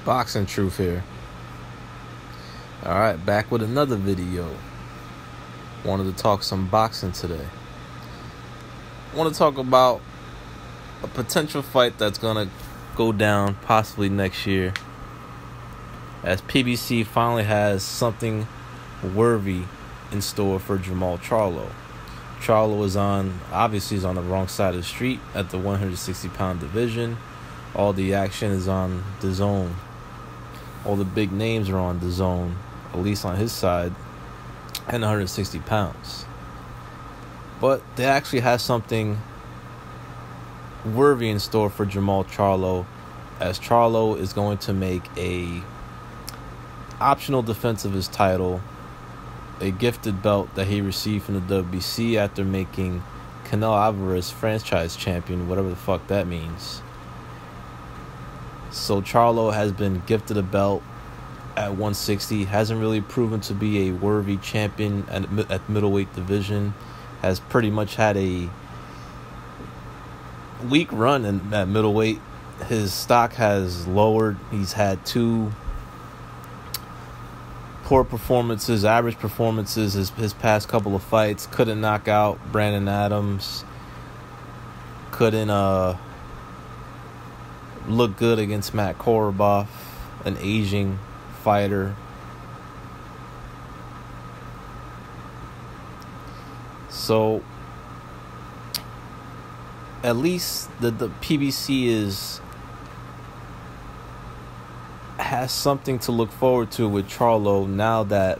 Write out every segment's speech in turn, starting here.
Boxing Truth here. Alright, back with another video. Wanted to talk some boxing today. Want to talk about a potential fight that's going to go down possibly next year, as PBC finally has something worthy in store for JERMALL CHARLO. Charlo is obviously on the wrong side of the street at the 160-pound division. All the action is on the zone. All the big names are on the zone, at least on his side, and 160 pounds. But they actually have something worthy in store for JERMALL CHARLO, as Charlo is going to make a optional defense of his title, a gifted belt that he received from the WBC after making Canelo Alvarez franchise champion, whatever the fuck that means. So Charlo has been gifted a belt at 160, hasn't really proven to be a worthy champion at middleweight division, has pretty much had a weak run at middleweight. His stock has lowered. He's had two poor performances, average performances his past couple of fights. Couldn't knock out Brandon Adams. Couldn't look good against Matt Korobov, an aging fighter. So at least the PBC has something to look forward to with Charlo now that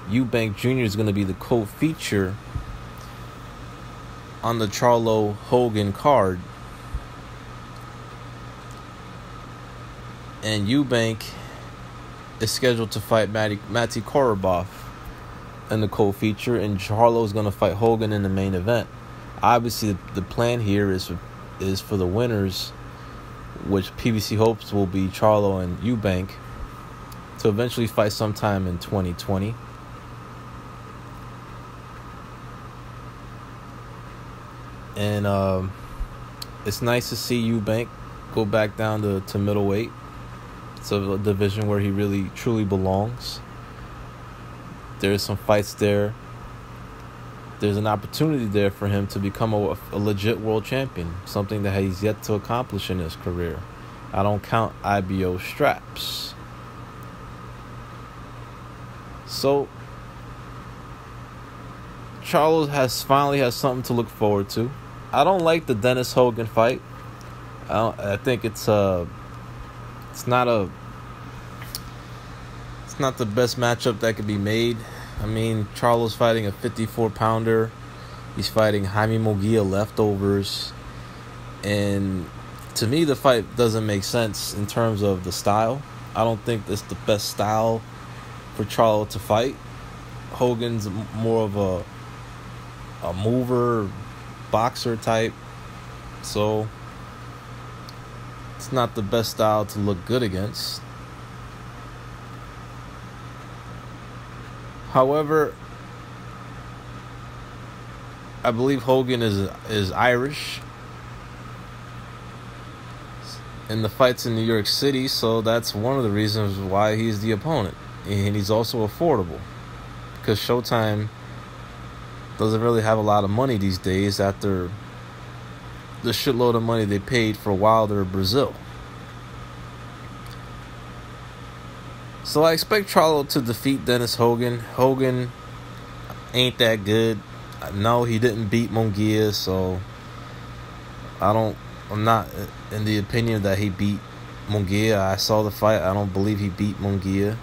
Eubank Jr. is going to be the co-feature on the Charlo Hogan card. And Eubank is scheduled to fight Matty Korobov in the co-feature, and Charlo is going to fight Hogan in the main event. Obviously, the plan here is for the winners, which PBC hopes will be Charlo and Eubank, to eventually fight sometime in 2020. And it's nice to see Eubank go back down to middleweight. It's a division where he really truly belongs. There's some fights there. There's an opportunity there for him to become a legit world champion, something that he's yet to accomplish in his career. I don't count IBO straps. So Charlo finally has something to look forward to. I don't like the Dennis Hogan fight. I think it's not the best matchup that could be made. I mean, Charlo's fighting a 54-pounder. He's fighting Jaime Munguia leftovers. And to me, the fight doesn't make sense in terms of the style. I don't think that's the best style for Charlo to fight. Hogan's more of a mover, boxer type. So it's not the best style to look good against. However, I believe Hogan is Irish, and the fight's in New York City, so that's one of the reasons why he's the opponent. And he's also affordable, because Showtime doesn't really have a lot of money these days after the shitload of money they paid for Wilder Brazil. So I expect Charlo to defeat Dennis Hogan. Hogan ain't that good. No, he didn't beat Munguia, so I'm not in the opinion that he beat Munguia. I saw the fight. I don't believe he beat Munguia.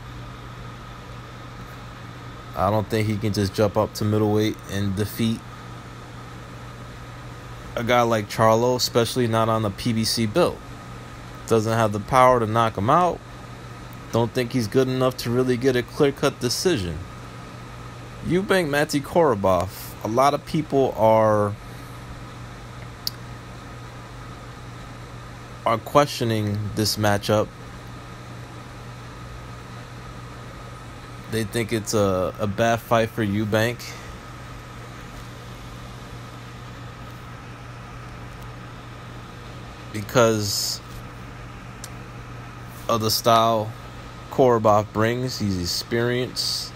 I don't think he can just jump up to middleweight and defeat a guy like Charlo, especially not on the PBC belt. Doesn't have the power to knock him out. Don't think he's good enough to really get a clear-cut decision. Eubank Matty Korobov. A lot of people are questioning this matchup. They think it's a bad fight for Eubank. Because of the style Korobov brings. He's experienced.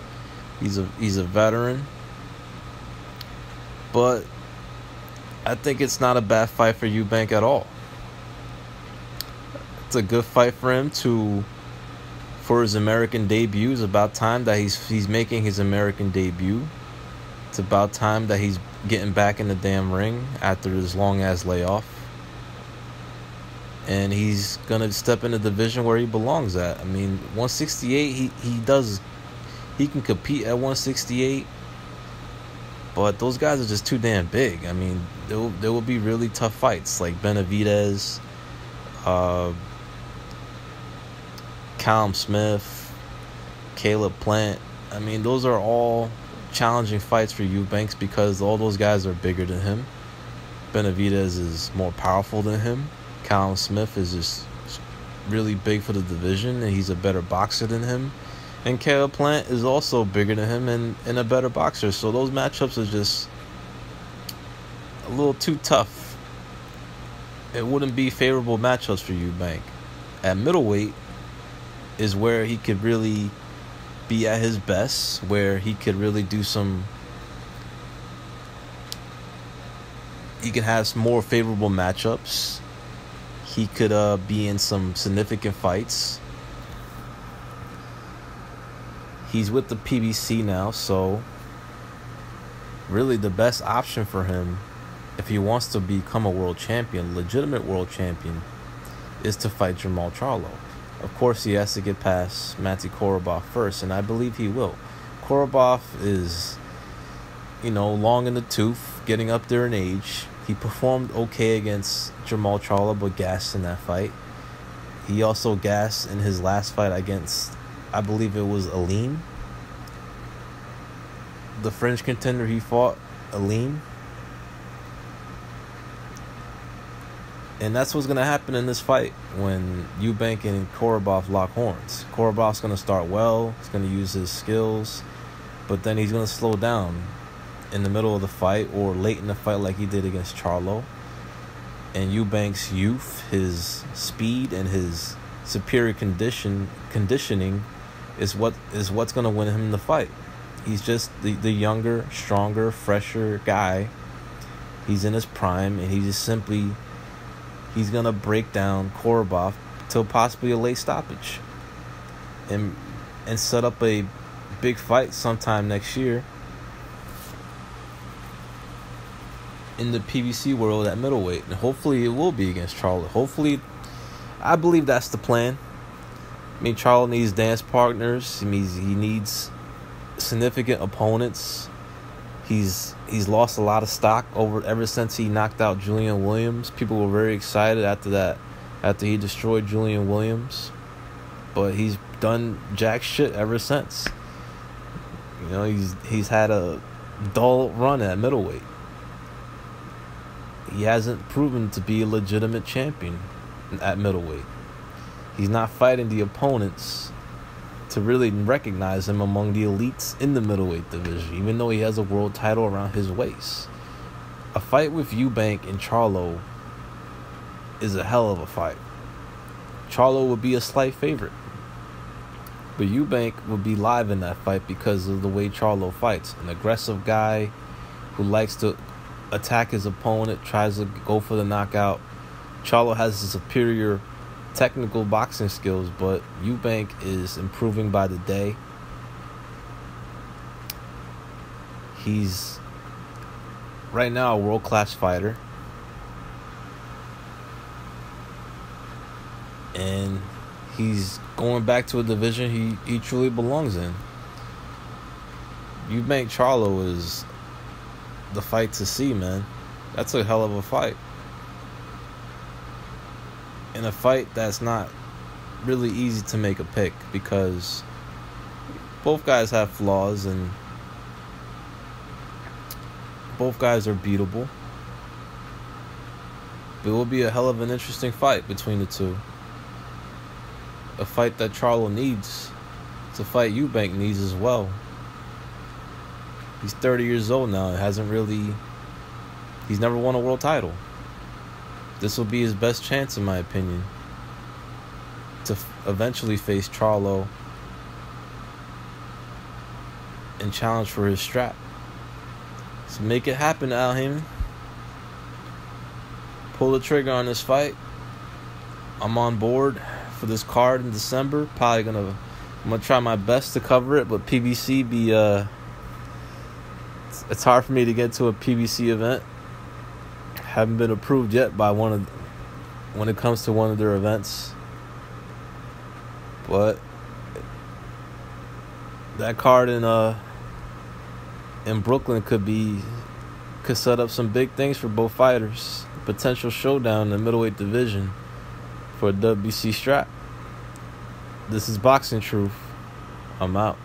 He's a veteran. But I think it's not a bad fight for Eubank at all. It's a good fight for him for his American debut. It's about time that he's making his American debut. It's about time that he's getting back in the damn ring after this long ass layoff. And he's gonna step in the division where he belongs at. I mean, 168, he can compete at 168. But those guys are just too damn big. I mean, there will be really tough fights like Benavidez, Callum Smith, Caleb Plant. I mean, those are all challenging fights for Eubanks because all those guys are bigger than him. Benavidez is more powerful than him. Callum Smith is just really big for the division, and he's a better boxer than him. And Caleb Plant is also bigger than him and a better boxer. So those matchups are just a little too tough. It wouldn't be favorable matchups for Eubank. At middleweight is where he could really be at his best, where he could really do he could have some more favorable matchups. He could be in some significant fights. He's with the PBC now, so really the best option for him, if he wants to become a world champion, legitimate world champion, is to fight JERMALL CHARLO. Of course, he has to get past Matty Korobov first, and I believe he will. Korobov is, long in the tooth, getting up there in age. He performed okay against JERMALL CHARLO, but gassed in that fight. He also gassed in his last fight against, I believe it was Aleem, the French contender he fought, Aleem. And that's what's going to happen in this fight when Eubank and Korobov lock horns. Korobov's going to start well. He's going to use his skills. But then he's going to slow down in the middle of the fight or late in the fight like he did against Charlo. And Eubank's youth, his speed, and his superior conditioning is what's going to win him the fight. He's just the younger, stronger, fresher guy. He's in his prime, and he's going to break down Korobov till possibly a late stoppage and set up a big fight sometime next year in the PBC world at middleweight. And hopefully it will be against Charlo. Hopefully, I believe that's the plan. I mean, Charlo needs dance partners. He needs significant opponents. He's lost a lot of stock ever since he knocked out Julian Williams. People were very excited after he destroyed Julian Williams, but he's done jack shit ever since. He's had a dull run at middleweight. He hasn't proven to be a legitimate champion at middleweight. He's not fighting the opponents to really recognize him among the elites in the middleweight division, even though he has a world title around his waist. A fight with Eubank and Charlo is a hell of a fight. Charlo would be a slight favorite, but Eubank would be live in that fight because of the way Charlo fights. An aggressive guy who likes to attack his opponent, tries to go for the knockout. Charlo has a superior technical boxing skills, but Eubank is improving by the day. He's right now a world-class fighter, and he's going back to a division he truly belongs in. Eubank Charlo is the fight to see, man. That's a hell of a fight. In a fight that's not really easy to make a pick because both guys have flaws and both guys are beatable. But it will be a hell of an interesting fight between the two. A fight that Charlo needs. It's a fight Eubank needs as well. He's 30 years old now and he's never won a world title. This will be his best chance, in my opinion. to eventually face Charlo and challenge for his strap. So make it happen, Al Heyman. Pull the trigger on this fight. I'm on board for this card in December. I'm gonna try my best to cover it, but PBC it's hard for me to get to a PBC event. Haven't been approved yet by when it comes to one of their events. But that card in Brooklyn could set up some big things for both fighters. Potential showdown in the middleweight division for a WBC strap. This is Boxing Truth. I'm out.